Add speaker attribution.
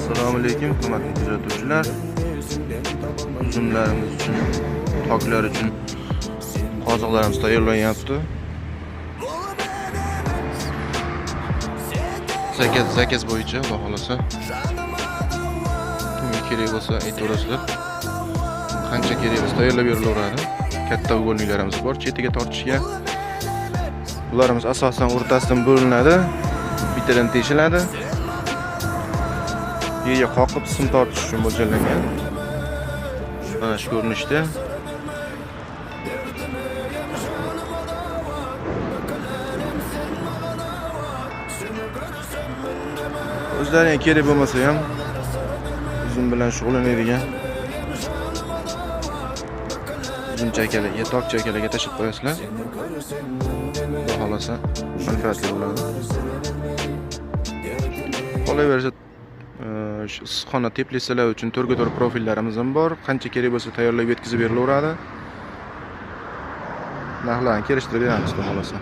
Speaker 1: Assalomu alaykum, hurmatli kuzatuvchilar. Uzumlarimiz uchun, toklar uchun qoziqlarimiz tayyorlanyapti. Zakaz bo'yicha, Xudo xolasa. Kimga kerak bo'lsa aytaverasizlar. Qancha kerak bo'lsa tayyorlab berilaveradi. Katta ugonliklarimiz bor, chetiga tortishga. Bularimiz asosan o'rtasidan bo'linadi, bitidan teshiladi. Yerga qoqib sim tortish uchun mo'ljallangan. Mana shu ko'rinishda. O'zlariga kerak bo'lmasa ham uzum bilan shug'ullanadigan uzum chakalarga, tok chakalarga tashib qo'yasizlar. Xudo xolasa manfaatli bo'ladi. Qolaversa issiqxona teplitsalar uchun to'rga-to'rt profillarimiz ham bor. Qancha kerak bo'lsa tayyorlab yetkazib berilaveradi. Narxlarni kelishtirib beramiz, xudo xolasa.